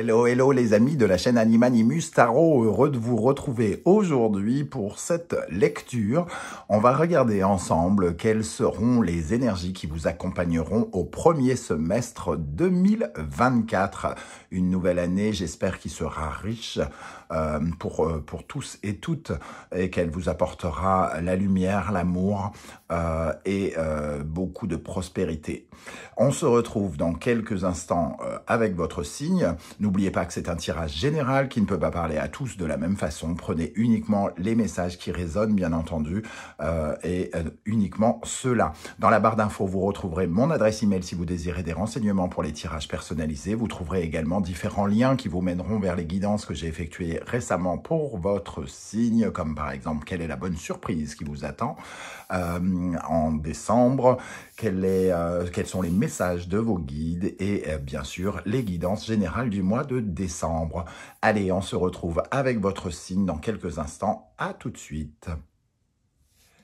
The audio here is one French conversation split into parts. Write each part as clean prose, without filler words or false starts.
Hello, hello les amis de la chaîne Animanimus Tarot, heureux de vous retrouver aujourd'hui pour cette lecture. On va regarder ensemble quelles seront les énergies qui vous accompagneront au premier semestre 2024. Une nouvelle année, j'espère qu'il sera riche pour tous et toutes et qu'elle vous apportera la lumière, l'amour et beaucoup de prospérité. On se retrouve dans quelques instants avec votre signe. N'oubliez pas que c'est un tirage général qui ne peut pas parler à tous de la même façon. Prenez uniquement les messages qui résonnent, bien entendu, et uniquement ceux-là. Dans la barre d'infos, vous retrouverez mon adresse email si vous désirez des renseignements pour les tirages personnalisés. Vous trouverez également différents liens qui vous mèneront vers les guidances que j'ai effectuées récemment pour votre signe, comme par exemple quelle est la bonne surprise qui vous attend en décembre, quels sont les messages de vos guides et bien sûr les guidances générales du mois de décembre. Allez, on se retrouve avec votre signe dans quelques instants. À tout de suite.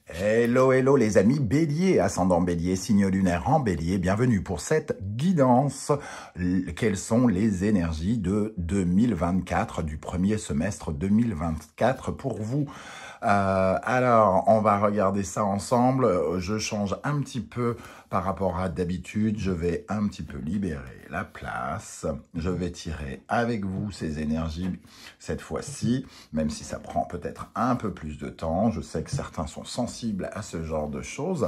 Hello, hello les amis Bélier, ascendant Bélier, signe lunaire en Bélier, bienvenue pour cette guidance. Quelles sont les énergies de 2024, du premier semestre 2024 pour vous? Alors, on va regarder ça ensemble. Je change un petit peu par rapport à d'habitude. Je vais un petit peu libérer la place. Je vais tirer avec vous ces énergies cette fois-ci, même si ça prend peut-être un peu plus de temps. Je sais que certains sont sensibles à ce genre de choses.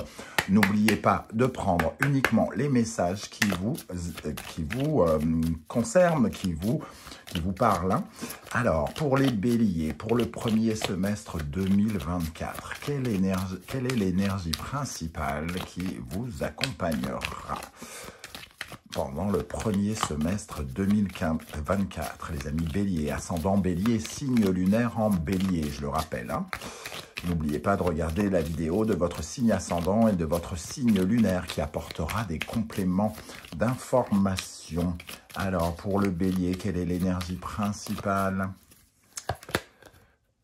N'oubliez pas de prendre uniquement les messages qui vous concernent, qui vous parlent. Alors, pour les béliers, pour le premier semestre 2024, quelle est l'énergie principale qui vous accompagnera pendant le premier semestre 2024, les amis béliers, ascendant bélier, signe lunaire en bélier, je le rappelle. N'oubliez pas de regarder la vidéo de votre signe ascendant et de votre signe lunaire qui apportera des compléments d'information. Alors, pour le bélier, quelle est l'énergie principale?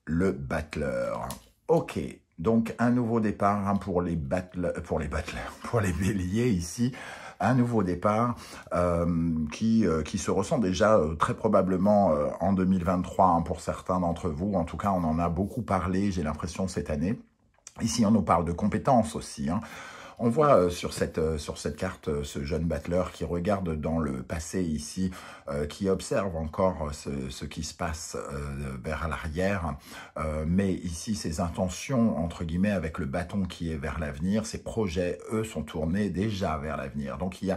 Le battleur. Ok, donc un nouveau départ pour les béliers ici. Un nouveau départ qui se ressent déjà très probablement en 2023 pour certains d'entre vous. En tout cas, on en a beaucoup parlé, j'ai l'impression, cette année. Ici, on nous parle de compétences aussi. On voit sur cette carte ce jeune battleur qui regarde dans le passé ici, qui observe encore ce qui se passe vers l'arrière. Mais ici, ses intentions, entre guillemets, avec le bâton qui est vers l'avenir, ses projets, eux, sont tournés déjà vers l'avenir. Donc, il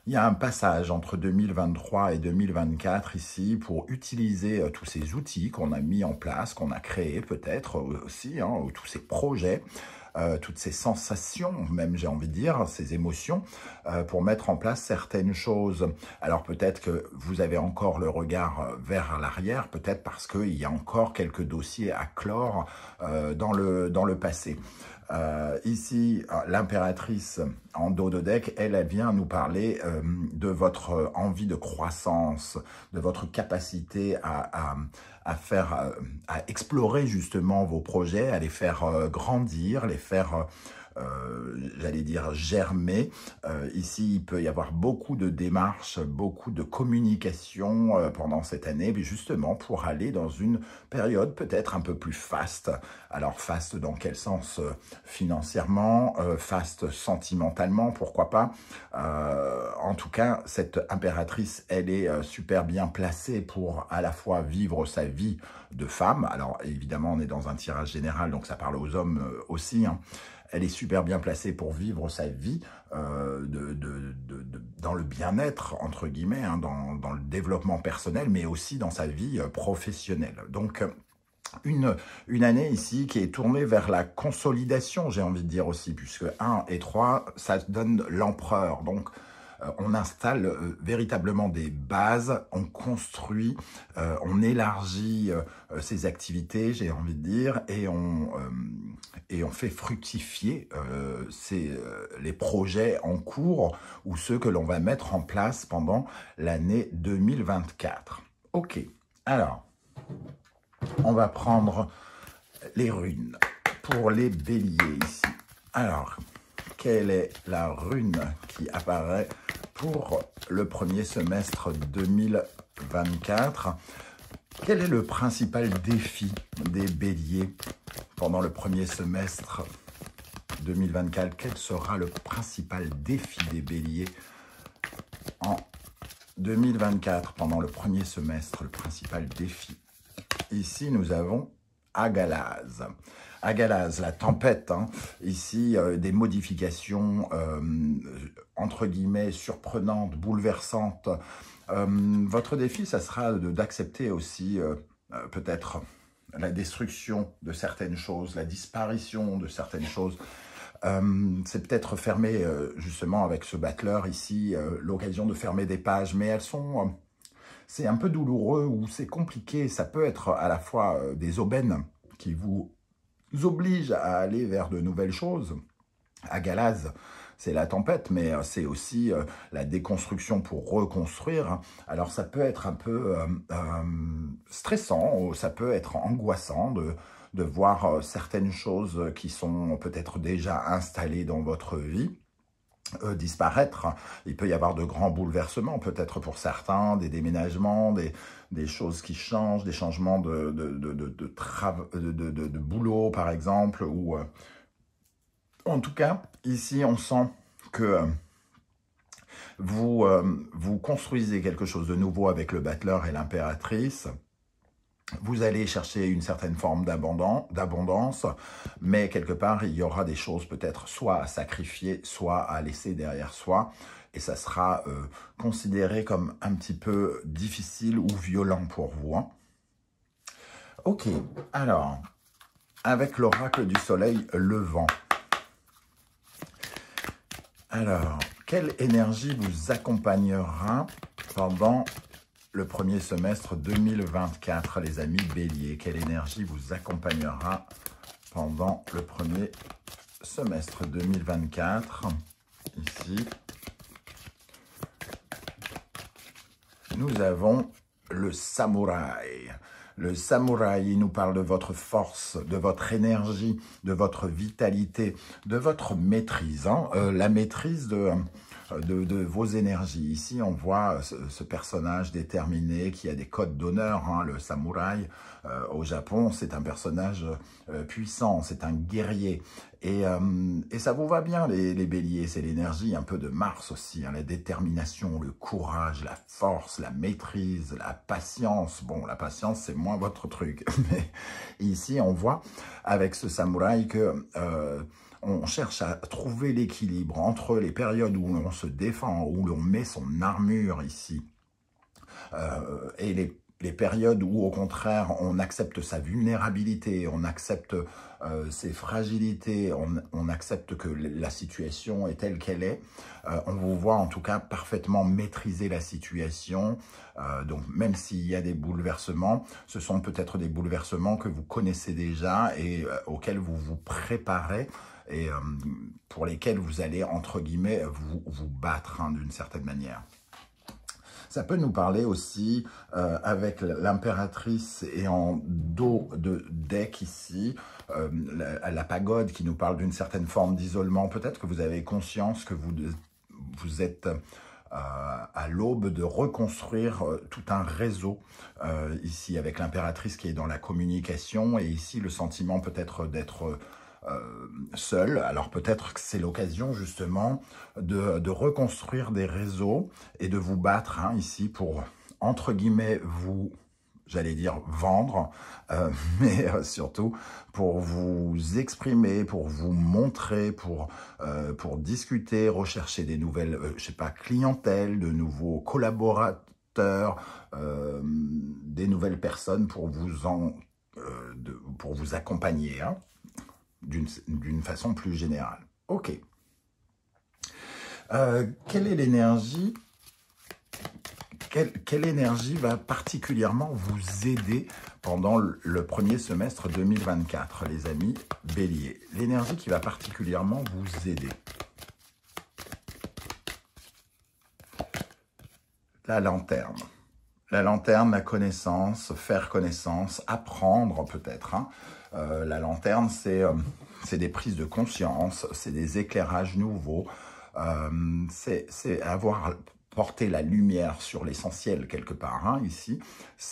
y a un passage entre 2023 et 2024 ici pour utiliser tous ces outils qu'on a mis en place, qu'on a créés peut-être aussi, tous ces projets, toutes ces sensations, même j'ai envie de dire, ces émotions, pour mettre en place certaines choses. Alors peut-être que vous avez encore le regard vers l'arrière, peut-être parce qu'il y a encore quelques dossiers à clore dans le passé. Ici, l'impératrice en dos de deck, elle vient nous parler de votre envie de croissance, de votre capacité à explorer justement vos projets, à les faire grandir, les faire j'allais dire germer. Ici, il peut y avoir beaucoup de démarches, beaucoup de communication pendant cette année, mais justement pour aller dans une période peut-être un peu plus faste. Alors faste dans quel sens? Financièrement, faste sentimentalement, pourquoi pas. En tout cas, cette impératrice, elle est super bien placée pour à la fois vivre sa vie de femme. Alors évidemment, on est dans un tirage général, donc ça parle aux hommes aussi, Elle est super bien placée pour vivre sa vie dans le bien-être, entre guillemets, dans le développement personnel, mais aussi dans sa vie professionnelle. Donc, une année ici qui est tournée vers la consolidation, j'ai envie de dire aussi, puisque 1 et 3, ça donne l'empereur. Donc, on installe véritablement des bases, on construit, on élargit ses activités, j'ai envie de dire, et on fait fructifier les projets en cours ou ceux que l'on va mettre en place pendant l'année 2024. Ok, alors, on va prendre les runes pour les béliers ici. Alors, quelle est la rune qui apparaît pour le premier semestre 2024? 2024. Quel est le principal défi des béliers pendant le premier semestre 2024? Quel sera le principal défi des béliers en 2024 pendant le premier semestre? Le principal défi. Ici, nous avons Agalaz. Agalaz, la tempête. Hein. Ici, des modifications, entre guillemets, surprenantes, bouleversantes. Votre défi, ça sera d'accepter aussi, peut-être, la destruction de certaines choses, la disparition de certaines choses. C'est peut-être fermer, justement, avec ce battleur ici, l'occasion de fermer des pages, mais elles sont... c'est un peu douloureux ou c'est compliqué. Ça peut être à la fois des aubaines qui vous obligent à aller vers de nouvelles choses. Agalaz, c'est la tempête, mais c'est aussi la déconstruction pour reconstruire. Alors ça peut être un peu stressant, ou ça peut être angoissant de voir certaines choses qui sont peut-être déjà installées dans votre vie disparaître. Il peut y avoir de grands bouleversements, peut-être pour certains, des déménagements, des choses qui changent, des changements de boulot, par exemple, ou en tout cas, ici, on sent que vous construisez quelque chose de nouveau avec le battleur et l'impératrice. Vous allez chercher une certaine forme d'abondance, mais quelque part, il y aura des choses peut-être soit à sacrifier, soit à laisser derrière soi. Et ça sera considéré comme un petit peu difficile ou violent pour vous. Hein. Ok, alors, avec l'oracle du soleil levant. Alors, quelle énergie vous accompagnera pendant le premier semestre 2024, les amis béliers? Quelle énergie vous accompagnera pendant le premier semestre 2024? Ici, nous avons le samouraï. Le samouraï, il nous parle de votre force, de votre énergie, de votre vitalité, de votre maîtrise. Hein, la maîtrise de vos énergies. Ici, on voit ce personnage déterminé qui a des codes d'honneur. Hein, le samouraï, au Japon, c'est un personnage puissant, c'est un guerrier. Et ça vous va bien, les béliers. C'est l'énergie un peu de Mars aussi. Hein, la détermination, le courage, la force, la maîtrise, la patience. Bon, la patience, c'est moins votre truc. Mais ici, on voit avec ce samouraï que... on cherche à trouver l'équilibre entre les périodes où on se défend, où l'on met son armure ici, et les périodes où, au contraire, on accepte sa vulnérabilité, on accepte ses fragilités, on accepte que la situation est telle qu'elle est. On vous voit en tout cas parfaitement maîtriser la situation. Donc même s'il y a des bouleversements, ce sont peut-être des bouleversements que vous connaissez déjà et auxquels vous vous préparez et pour lesquels vous allez, entre guillemets, vous battre hein, d'une certaine manière. Ça peut nous parler aussi avec l'impératrice et en dos de deck ici, la pagode qui nous parle d'une certaine forme d'isolement. Peut-être que vous avez conscience que vous êtes à l'aube de reconstruire tout un réseau ici avec l'impératrice qui est dans la communication et ici le sentiment peut-être d'être... seul. Alors peut-être que c'est l'occasion justement de reconstruire des réseaux et de vous battre hein, ici pour, entre guillemets, vous, j'allais dire vendre, mais surtout pour vous exprimer, pour vous montrer, pour discuter, rechercher des nouvelles, je sais pas, clientèles, de nouveaux collaborateurs, des nouvelles personnes pour vous accompagner, hein, d'une façon plus générale. Ok. Quelle est l'énergie quelle énergie va particulièrement vous aider pendant le premier semestre 2024, les amis béliers? L'énergie qui va particulièrement vous aider. La lanterne. La lanterne, la connaissance, faire connaissance, apprendre peut-être. Hein. La lanterne, c'est des prises de conscience, c'est des éclairages nouveaux, c'est avoir porter la lumière sur l'essentiel quelque part. Hein, ici,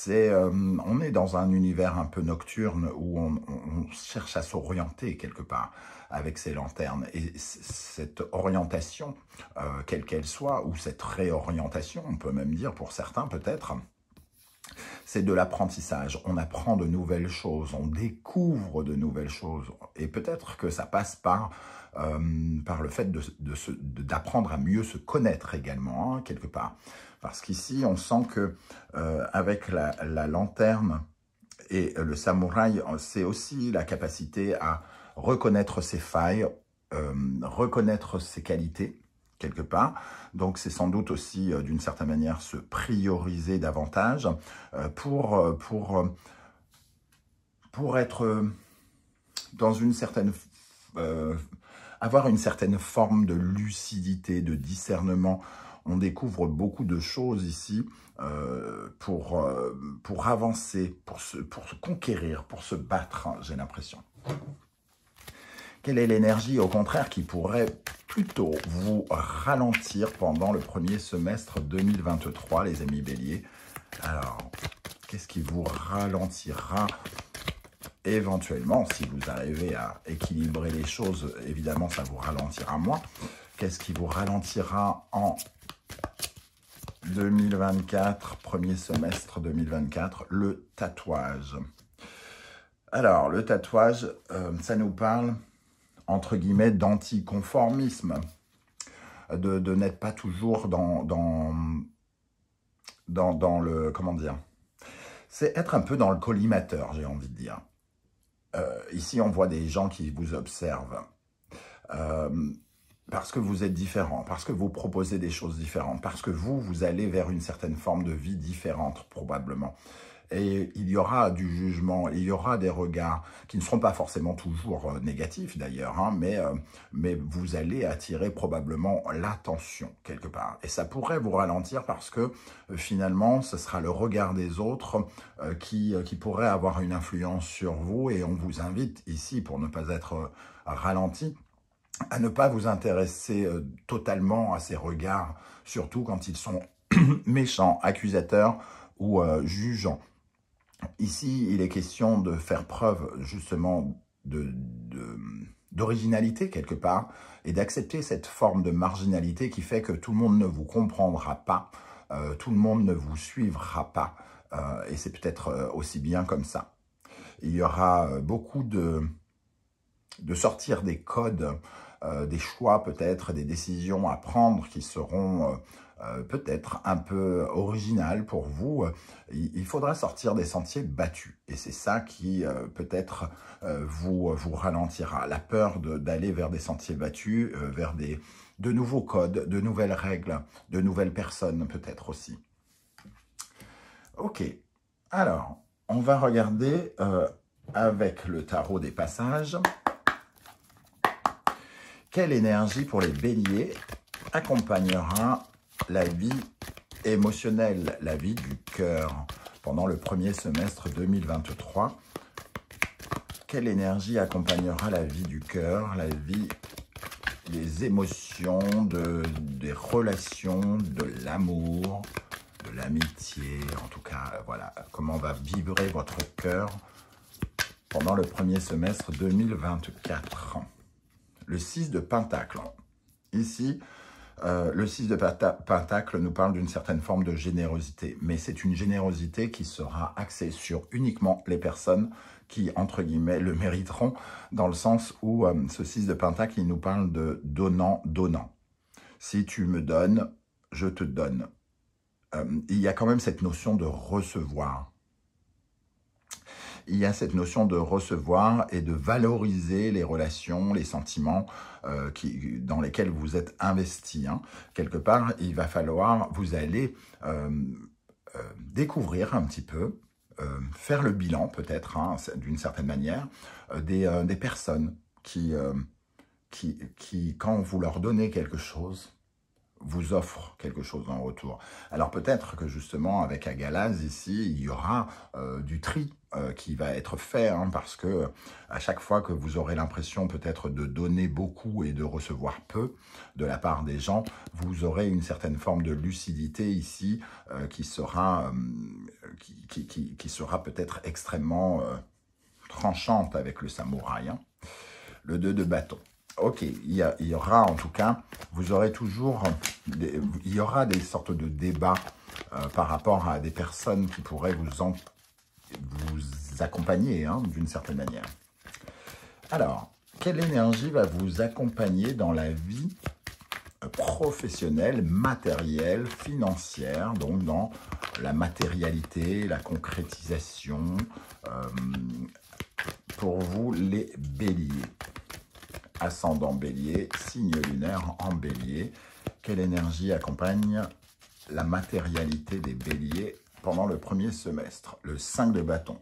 on est dans un univers un peu nocturne où on cherche à s'orienter quelque part avec ces lanternes. Et cette orientation, quelle qu'elle soit, ou cette réorientation, on peut même dire pour certains peut-être, c'est de l'apprentissage. On apprend de nouvelles choses, on découvre de nouvelles choses. Et peut-être que ça passe par le fait d'apprendre à mieux se connaître également, hein, quelque part. Parce qu'ici, on sent que avec la lanterne et le samouraï, c'est aussi la capacité à reconnaître ses failles, reconnaître ses qualités, quelque part. Donc, c'est sans doute aussi, d'une certaine manière, se prioriser davantage pour être dans une certaine... avoir une certaine forme de lucidité, de discernement. On découvre beaucoup de choses ici pour avancer, pour se conquérir, pour se battre, hein, j'ai l'impression. Quelle est l'énergie, au contraire, qui pourrait plutôt vous ralentir pendant le premier semestre 2023, les amis béliers? Alors, qu'est-ce qui vous ralentira éventuellement, si vous arrivez à équilibrer les choses, évidemment, ça vous ralentira moins. Qu'est-ce qui vous ralentira en 2024, premier semestre 2024? Le tatouage. Alors, le tatouage, ça nous parle, entre guillemets, d'anticonformisme, de n'être pas toujours dans le, comment dire, c'est être un peu dans le collimateur, j'ai envie de dire. Ici, on voit des gens qui vous observent parce que vous êtes différent, parce que vous proposez des choses différentes, parce que vous allez vers une certaine forme de vie différente, probablement. Et il y aura du jugement, il y aura des regards qui ne seront pas forcément toujours négatifs d'ailleurs, hein, mais vous allez attirer probablement l'attention quelque part. Et ça pourrait vous ralentir parce que finalement, ce sera le regard des autres qui pourrait avoir une influence sur vous. Et on vous invite ici, pour ne pas être ralenti, à ne pas vous intéresser totalement à ces regards, surtout quand ils sont méchants, accusateurs ou jugeants. Ici, il est question de faire preuve justement d'originalité quelque part et d'accepter cette forme de marginalité qui fait que tout le monde ne vous comprendra pas, tout le monde ne vous suivra pas et c'est peut-être aussi bien comme ça. Il y aura beaucoup de sortir des codes, des choix peut-être, des décisions à prendre qui seront peut-être un peu originales pour vous. Il faudra sortir des sentiers battus. Et c'est ça qui peut-être vous ralentira. La peur d'aller vers des sentiers battus, vers de nouveaux codes, de nouvelles règles, de nouvelles personnes peut-être aussi. Ok, alors on va regarder avec le tarot des passages. Quelle énergie pour les béliers accompagnera la vie émotionnelle, la vie du cœur pendant le premier semestre 2023? Quelle énergie accompagnera la vie du cœur, la vie des émotions, des relations, de l'amour, de l'amitié, en tout cas, voilà, comment va vibrer votre cœur pendant le premier semestre 2024. Le 6 de Pentacle. Ici, le 6 de Pentacle nous parle d'une certaine forme de générosité, mais c'est une générosité qui sera axée sur uniquement les personnes qui, entre guillemets, le mériteront, dans le sens où ce 6 de Pentacle, il nous parle de donnant-donnant. Si tu me donnes, je te donne. Il y a quand même cette notion de recevoir. Il y a cette notion de recevoir et de valoriser les relations, les sentiments dans lesquels vous êtes investi. Hein. Quelque part, il va falloir, vous allez découvrir un petit peu, faire le bilan peut-être, hein, d'une certaine manière, des personnes qui, quand vous leur donnez quelque chose, vous offre quelque chose en retour. Alors peut-être que justement avec Agalaz ici, il y aura du tri qui va être fait, hein, parce que à chaque fois que vous aurez l'impression peut-être de donner beaucoup et de recevoir peu de la part des gens, vous aurez une certaine forme de lucidité ici qui sera peut-être extrêmement tranchante avec le samouraï, hein. Le 2 de bâton. Ok, il y aura en tout cas, vous aurez toujours, il y aura des sortes de débats par rapport à des personnes qui pourraient vous accompagner, hein, d'une certaine manière. Alors, quelle énergie va vous accompagner dans la vie professionnelle, matérielle, financière, donc dans la matérialité, la concrétisation, pour vous les béliers? Ascendant bélier, signe lunaire en bélier. Quelle énergie accompagne la matérialité des béliers pendant le premier semestre? Le 5 de bâton.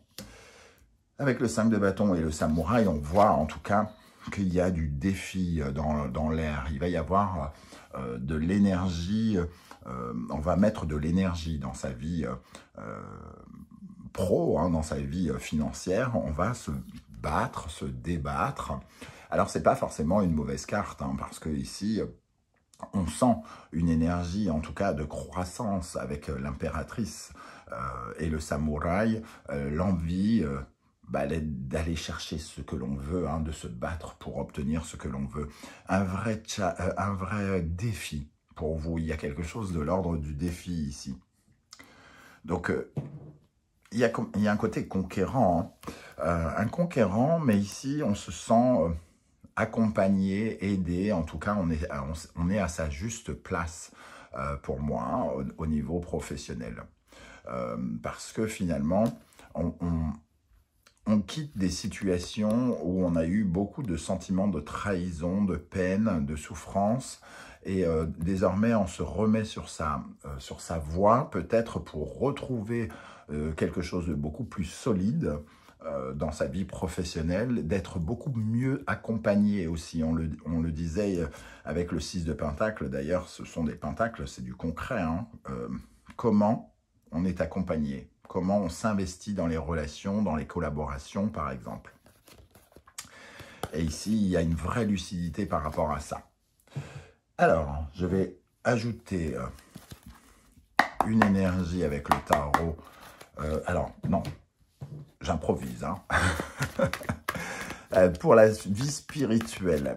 Avec le 5 de bâton et le samouraï, on voit en tout cas qu'il y a du défi dans l'air. Il va y avoir de l'énergie, on va mettre de l'énergie dans sa vie pro, hein, dans sa vie financière. On va se battre, se débattre. Alors, ce n'est pas forcément une mauvaise carte, hein, parce que ici, on sent une énergie, en tout cas, de croissance avec l'impératrice et le samouraï, l'envie d'aller chercher ce que l'on veut, hein, de se battre pour obtenir ce que l'on veut. Un vrai défi pour vous. Il y a quelque chose de l'ordre du défi ici. Donc, il y a un côté conquérant, hein. Un conquérant, mais ici, on se sent accompagné, aidé. En tout cas, on est à sa juste place pour moi, hein, au niveau professionnel. Parce que finalement, on quitte des situations où on a eu beaucoup de sentiments de trahison, de peine, de souffrance. Et désormais, on se remet sur sa voie, peut-être pour retrouver quelque chose de beaucoup plus solide dans sa vie professionnelle, d'être beaucoup mieux accompagné aussi. On le disait avec le 6 de Pentacle, d'ailleurs, ce sont des pentacles, c'est du concret, hein. Comment on est accompagné, comment on s'investit dans les relations, dans les collaborations, par exemple. Et ici, il y a une vraie lucidité par rapport à ça. Alors, je vais ajouter une énergie avec le tarot. Alors, non, j'improvise, hein. Pour la vie spirituelle,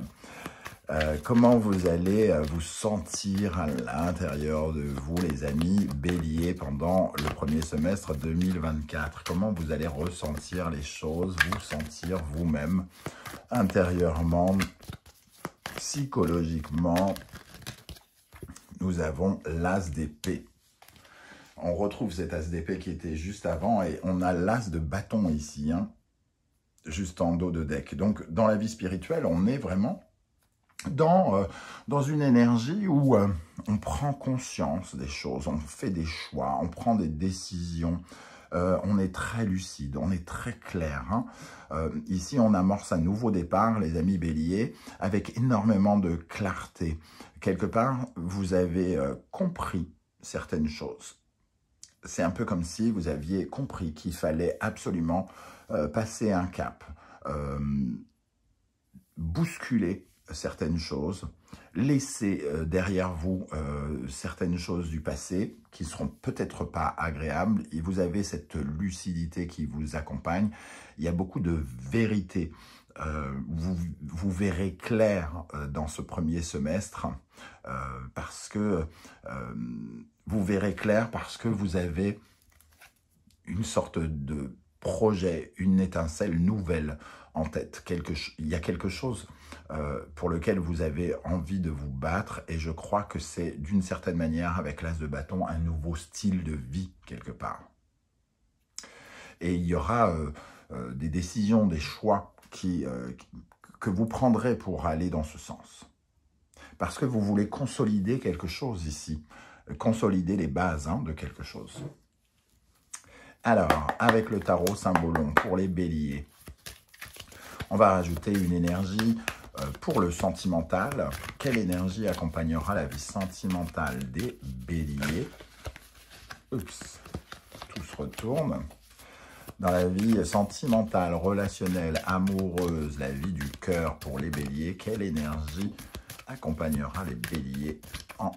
comment vous allez vous sentir à l'intérieur de vous, les amis béliers, pendant le premier semestre 2024? Comment vous allez ressentir les choses, vous sentir vous-même intérieurement, psychologiquement? Nous avons l'as d'épée. On retrouve cet as d'épée qui était juste avant et on a l'as de bâton ici, hein, juste en dos de deck. Donc, dans la vie spirituelle, on est vraiment dans une énergie où on prend conscience des choses, on fait des choix, on prend des décisions, on est très lucide, on est très clair, hein. Ici, on amorce un nouveau départ, les amis béliers, avec énormément de clarté. Quelque part, vous avez compris certaines choses. C'est un peu comme si vous aviez compris qu'il fallait absolument passer un cap, bousculer certaines choses, laisser derrière vous certaines choses du passé qui ne seront peut-être pas agréables, et vous avez cette lucidité qui vous accompagne. Il y a beaucoup de vérité. Vous verrez clair dans ce premier semestre parce que vous verrez clair parce que vous avez une sorte de projet, une étincelle nouvelle en tête. Il y a quelque chose pour lequel vous avez envie de vous battre, et je crois que c'est d'une certaine manière, avec l'as de bâton, un nouveau style de vie quelque part. Et il y aura des décisions, des choix que vous prendrez pour aller dans ce sens. Parce que vous voulez consolider quelque chose ici, consolider les bases, hein, de quelque chose. Alors, avec le tarot symbolon pour les béliers, on va rajouter une énergie Pour le sentimental, quelle énergie accompagnera la vie sentimentale des béliers? Oups, tout se retourne. Dans la vie sentimentale, relationnelle, amoureuse, la vie du cœur pour les béliers, quelle énergie accompagnera les béliers en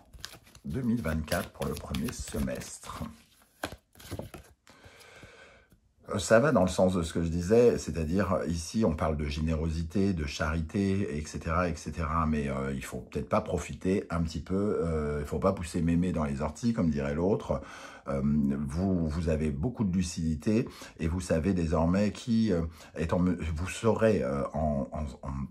2024 pour le premier semestre? Ça va dans le sens de ce que je disais, c'est-à-dire ici on parle de générosité, de charité, etc. etc. mais il faut peut-être pas profiter un petit peu, il faut pas pousser mémé dans les orties, comme dirait l'autre. Vous avez beaucoup de lucidité et vous savez désormais qui vous saurez en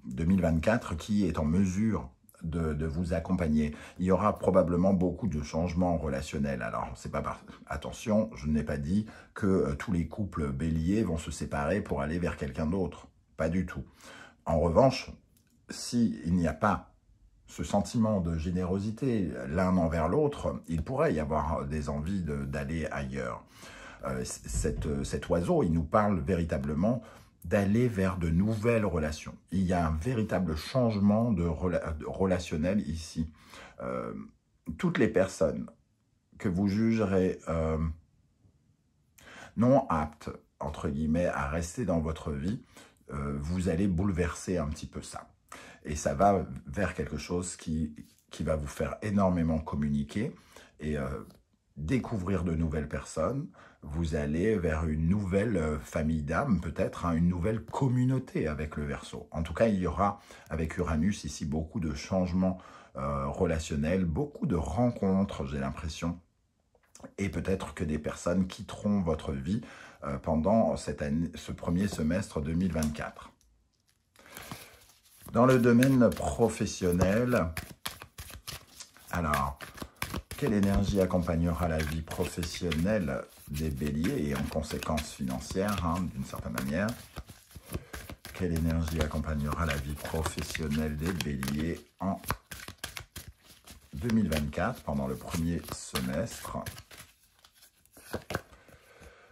2024 qui est en mesure de vous accompagner. Il y aura probablement beaucoup de changements relationnels. Alors, c'est pas attention, je n'ai pas dit que tous les couples béliers vont se séparer pour aller vers quelqu'un d'autre. Pas du tout. En revanche, s'il n'y a pas ce sentiment de générosité l'un envers l'autre, il pourrait y avoir des envies d'aller ailleurs. Cet oiseau, il nous parle véritablement d'aller vers de nouvelles relations. Il y a un véritable changement de relationnel ici. Toutes les personnes que vous jugerez non aptes, entre guillemets, à rester dans votre vie, vous allez bouleverser un petit peu ça. Et ça va vers quelque chose qui va vous faire énormément communiquer et découvrir de nouvelles personnes. Vous allez vers une nouvelle famille d'âmes, peut-être, hein, une nouvelle communauté avec le Verseau. En tout cas, il y aura, avec Uranus, ici, beaucoup de changements relationnels, beaucoup de rencontres, j'ai l'impression. Et peut-être que des personnes quitteront votre vie pendant ce premier semestre 2024. Dans le domaine professionnel, alors, quelle énergie accompagnera la vie professionnelle des béliers et en conséquence financière, hein, d'une certaine manière? Quelle énergie accompagnera la vie professionnelle des béliers en 2024, pendant le premier semestre?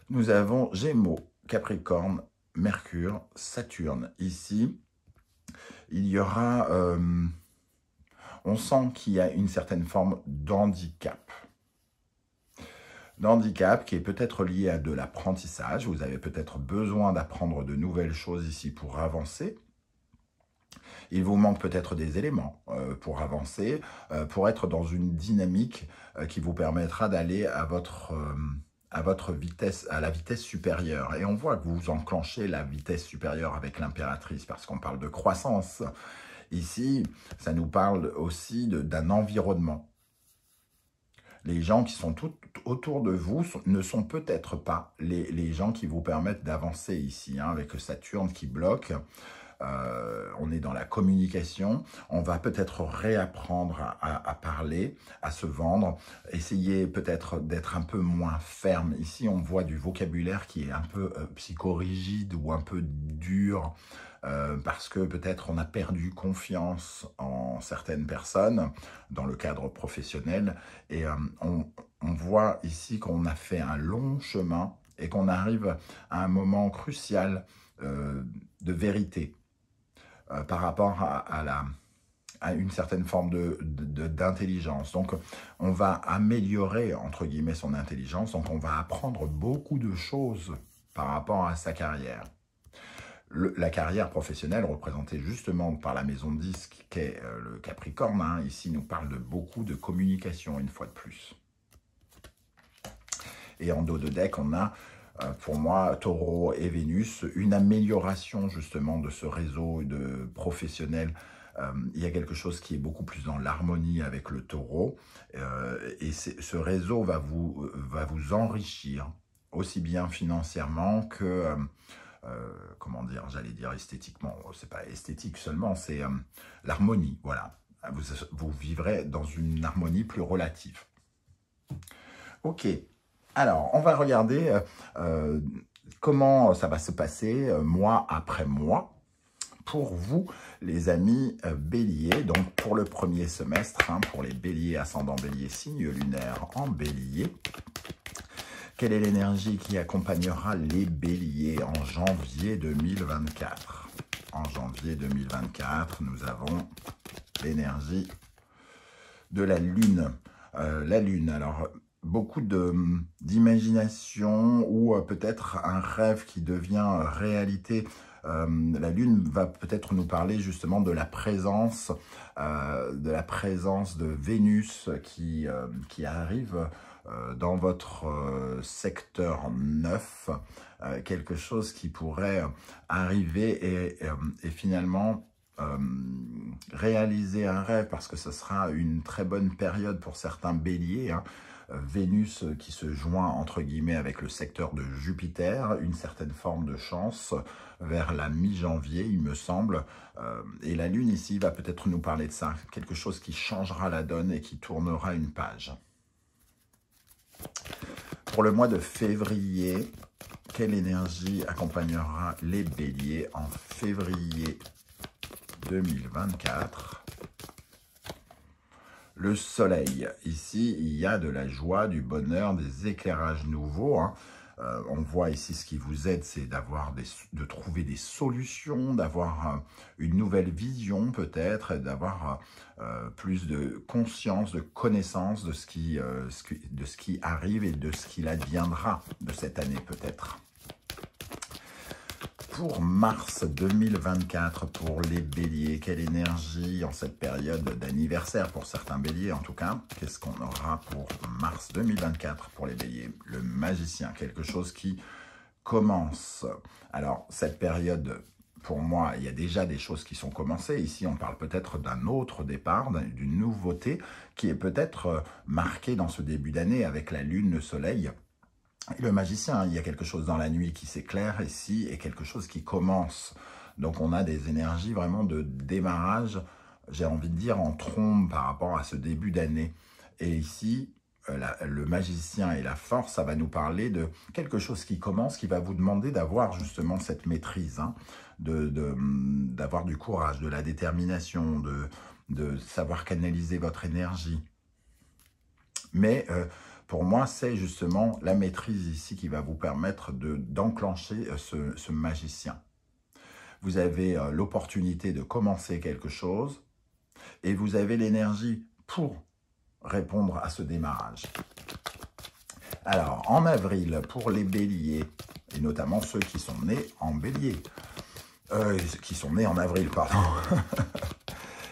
Nous avons Gémeaux, Capricorne, Mercure, Saturne. Ici, il y aura... on sent qu'il y a une certaine forme d'handicap. D'handicap qui est peut-être lié à de l'apprentissage. Vous avez peut-être besoin d'apprendre de nouvelles choses ici pour avancer. Il vous manque peut-être des éléments pour avancer, pour être dans une dynamique qui vous permettra d'aller à votre vitesse, à la vitesse supérieure. Et on voit que vous enclenchez la vitesse supérieure avec l'impératrice parce qu'on parle de croissance. Ici, ça nous parle aussi d'un environnement. Les gens qui sont tout autour de vous ne sont peut-être pas les gens qui vous permettent d'avancer ici, hein, avec Saturne qui bloque. On est dans la communication, on va peut-être réapprendre à parler, à se vendre, essayer peut-être d'être un peu moins ferme. Ici, on voit du vocabulaire qui est un peu psychorigide ou un peu dur, parce que peut-être on a perdu confiance en certaines personnes dans le cadre professionnel et on voit ici qu'on a fait un long chemin et qu'on arrive à un moment crucial de vérité par rapport à une certaine forme d'intelligence. Donc, on va améliorer, entre guillemets, son intelligence. Donc, on va apprendre beaucoup de choses par rapport à sa carrière. La carrière professionnelle, représentée justement par la maison 10, qui est le Capricorne, hein, ici, nous parle de beaucoup de communication, une fois de plus. Et en dos de deck, on a... pour moi, Taureau et Vénus, une amélioration justement de ce réseau de professionnels. Il y a quelque chose qui est beaucoup plus dans l'harmonie avec le Taureau. Et ce réseau va vous enrichir, aussi bien financièrement que, comment dire, j'allais dire esthétiquement. C'est pas esthétique seulement, c'est l'harmonie, voilà. Vous vivrez dans une harmonie plus relative. Ok. Alors, on va regarder comment ça va se passer mois après mois pour vous, les amis béliers. Donc, pour le premier semestre, hein, pour les béliers, ascendant bélier, signe lunaire en bélier. Quelle est l'énergie qui accompagnera les béliers en janvier 2024? en janvier 2024, nous avons l'énergie de la Lune. La Lune, alors beaucoup d'imagination ou peut-être un rêve qui devient réalité. La Lune va peut-être nous parler justement de la présence de Vénus qui arrive dans votre secteur 9, quelque chose qui pourrait arriver et finalement réaliser un rêve, parce que ce sera une très bonne période pour certains béliers, hein. Vénus qui se joint entre guillemets avec le secteur de Jupiter, une certaine forme de chance vers la mi-janvier il me semble, et la Lune ici va peut-être nous parler de ça, quelque chose qui changera la donne et qui tournera une page. Pour le mois de février, quelle énergie accompagnera les béliers en février 2024? Le soleil, ici, il y a de la joie, du bonheur, des éclairages nouveaux, hein. On voit ici ce qui vous aide, c'est de trouver des solutions, d'avoir une nouvelle vision peut-être, d'avoir plus de conscience, de connaissance de ce qui arrive et de ce qu'il adviendra de cette année peut-être. Pour mars 2024, pour les béliers, quelle énergie en cette période d'anniversaire pour certains béliers en tout cas? Qu'est-ce qu'on aura pour mars 2024 pour les béliers? Le magicien, quelque chose qui commence. Alors, cette période, pour moi, il y a déjà des choses qui sont commencées. Ici, on parle peut-être d'un autre départ, d'une nouveauté qui est peut-être marquée dans ce début d'année avec la lune, le soleil. Et le magicien, il y a quelque chose dans la nuit qui s'éclaire ici et quelque chose qui commence. Donc on a des énergies vraiment de démarrage, j'ai envie de dire en trombe par rapport à ce début d'année. Et ici, le magicien et la force, ça va nous parler de quelque chose qui commence, qui va vous demander d'avoir justement cette maîtrise, hein, d'avoir du courage, de la détermination, de savoir canaliser votre énergie. Mais pour moi, c'est justement la maîtrise ici qui va vous permettre d'enclencher ce magicien. Vous avez l'opportunité de commencer quelque chose et vous avez l'énergie pour répondre à ce démarrage. Alors, en avril, pour les béliers, et notamment ceux qui sont nés en bélier, qui sont nés en avril, pardon.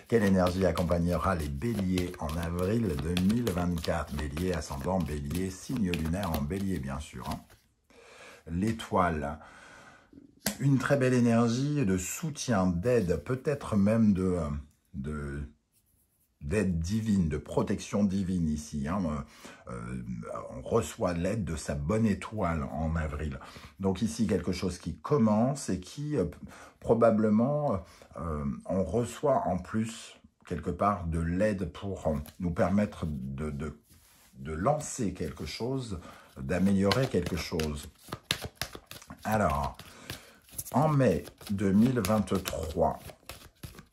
Quelle énergie accompagnera les béliers en avril 2024? Bélier, ascendant, bélier, signe lunaire en bélier, bien sûr, hein. L'étoile, une très belle énergie de soutien, d'aide, peut-être même d'aide divine, de protection divine ici, hein. On reçoit l'aide de sa bonne étoile en avril. Donc ici, quelque chose qui commence et qui probablement, on reçoit en plus quelque part de l'aide pour nous permettre de lancer quelque chose, d'améliorer quelque chose. Alors, en mai 2023,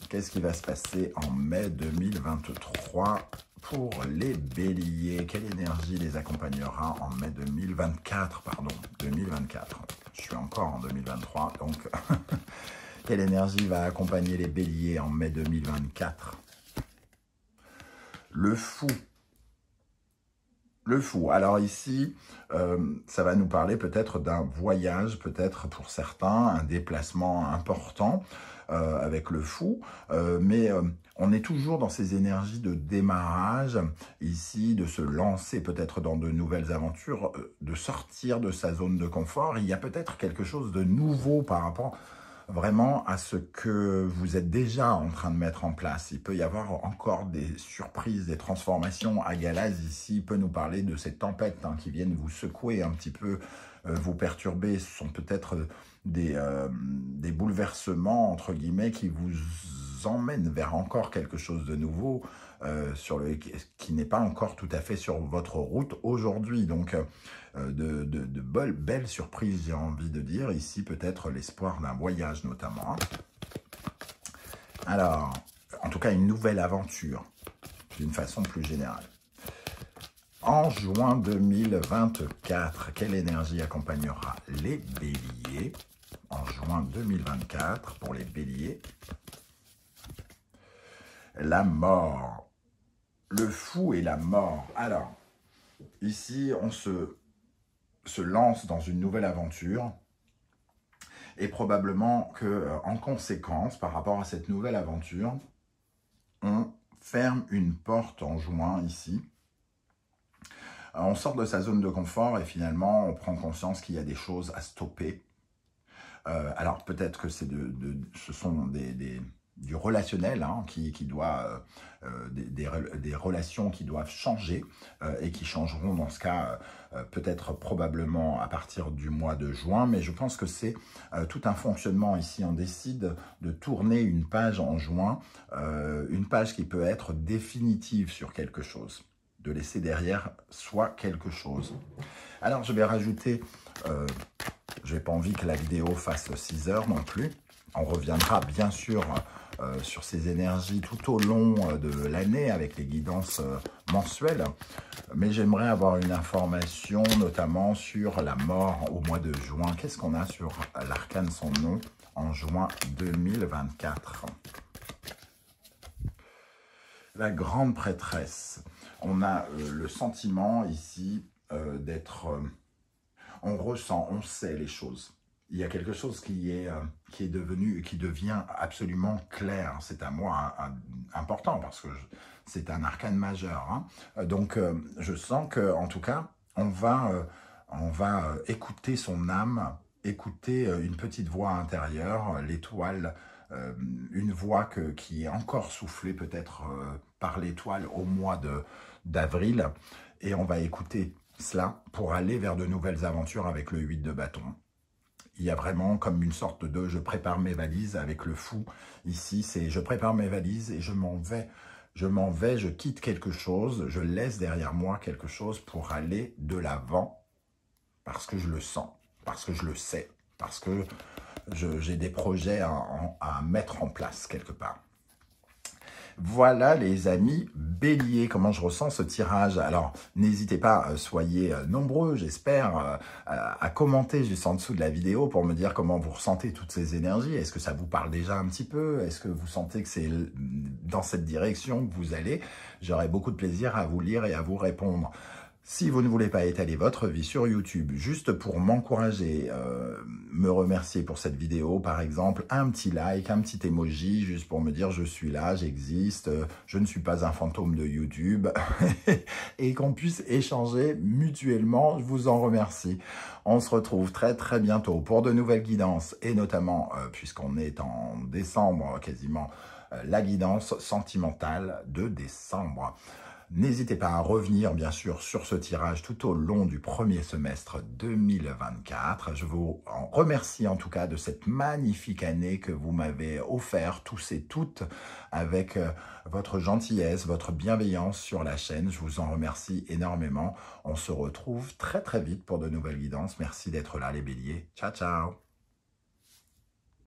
qu'est-ce qui va se passer en mai 2023 pour les béliers? Quelle énergie les accompagnera en mai 2024, pardon, 2024. Je suis encore en 2023, donc quelle énergie va accompagner les béliers en mai 2024? Le fou. Le fou. Alors ici, ça va nous parler peut-être d'un voyage, peut-être pour certains, un déplacement important avec le fou. Mais on est toujours dans ces énergies de démarrage, ici, de se lancer peut-être dans de nouvelles aventures, de sortir de sa zone de confort. Il y a peut-être quelque chose de nouveau par rapport vraiment à ce que vous êtes déjà en train de mettre en place. Il peut y avoir encore des surprises, des transformations. Agalaz ici peut nous parler de ces tempêtes, hein, qui viennent vous secouer un petit peu, vous perturber. Ce sont peut-être des bouleversements, entre guillemets, qui vous emmènent vers encore quelque chose de nouveau, qui n'est pas encore tout à fait sur votre route aujourd'hui. Donc, de belles surprises, j'ai envie de dire. Ici, peut-être l'espoir d'un voyage, notamment. Alors, en tout cas, une nouvelle aventure, d'une façon plus générale. En juin 2024, quelle énergie accompagnera les béliers en juin 2024 pour les béliers. La mort. Le fou et la mort. Alors, ici, on se lance dans une nouvelle aventure. Et probablement qu'en conséquence, par rapport à cette nouvelle aventure, on ferme une porte en juin ici. On sort de sa zone de confort et finalement, on prend conscience qu'il y a des choses à stopper. Alors peut-être que ce sont du relationnel qui doit, des relations qui doivent changer et qui changeront dans ce cas peut-être probablement à partir du mois de juin, mais je pense que c'est tout un fonctionnement ici. On décide de tourner une page en juin, une page qui peut être définitive sur quelque chose, de laisser derrière soi quelque chose. Alors je vais rajouter, je n'ai pas envie que la vidéo fasse 6 heures non plus. On reviendra bien sûr sur ces énergies tout au long de l'année avec les guidances mensuelles. Mais j'aimerais avoir une information notamment sur la mort au mois de juin. Qu'est-ce qu'on a sur l'arcane Son Nom en juin 2024? La grande prêtresse. On a le sentiment ici d'être... on ressent, on sait les choses. Il y a quelque chose qui est devenu, qui devient absolument clair. C'est à moi important parce que c'est un arcane majeur. Hein. Donc, je sens que, en tout cas, on va écouter son âme, écouter une petite voix intérieure, l'étoile, une voix qui est encore soufflée peut-être par l'étoile au mois d'avril. Et on va écouter cela pour aller vers de nouvelles aventures avec le 8 de bâton. Il y a vraiment comme une sorte de « je prépare mes valises » avec le fou. Ici, c'est « je prépare mes valises et je m'en vais, je quitte quelque chose, je laisse derrière moi quelque chose pour aller de l'avant parce que je le sens, parce que je le sais, parce que j'ai des projets à mettre en place quelque part. » Voilà les amis béliers, comment je ressens ce tirage. Alors n'hésitez pas, soyez nombreux, j'espère, à commenter juste en dessous de la vidéo pour me dire comment vous ressentez toutes ces énergies. Est-ce que ça vous parle déjà un petit peu? Est-ce que vous sentez que c'est dans cette direction que vous allez? J'aurai beaucoup de plaisir à vous lire et à vous répondre. Si vous ne voulez pas étaler votre vie sur YouTube, juste pour m'encourager, me remercier pour cette vidéo, par exemple, un petit like, un petit emoji, juste pour me dire je suis là, j'existe, je ne suis pas un fantôme de YouTube, et qu'on puisse échanger mutuellement, je vous en remercie. On se retrouve très très bientôt pour de nouvelles guidances, et notamment, puisqu'on est en décembre quasiment, la guidance sentimentale de décembre. N'hésitez pas à revenir, bien sûr, sur ce tirage tout au long du premier semestre 2024. Je vous remercie en tout cas de cette magnifique année que vous m'avez offert, tous et toutes, avec votre gentillesse, votre bienveillance sur la chaîne. Je vous en remercie énormément. On se retrouve très très vite pour de nouvelles guidances. Merci d'être là les béliers. Ciao, ciao.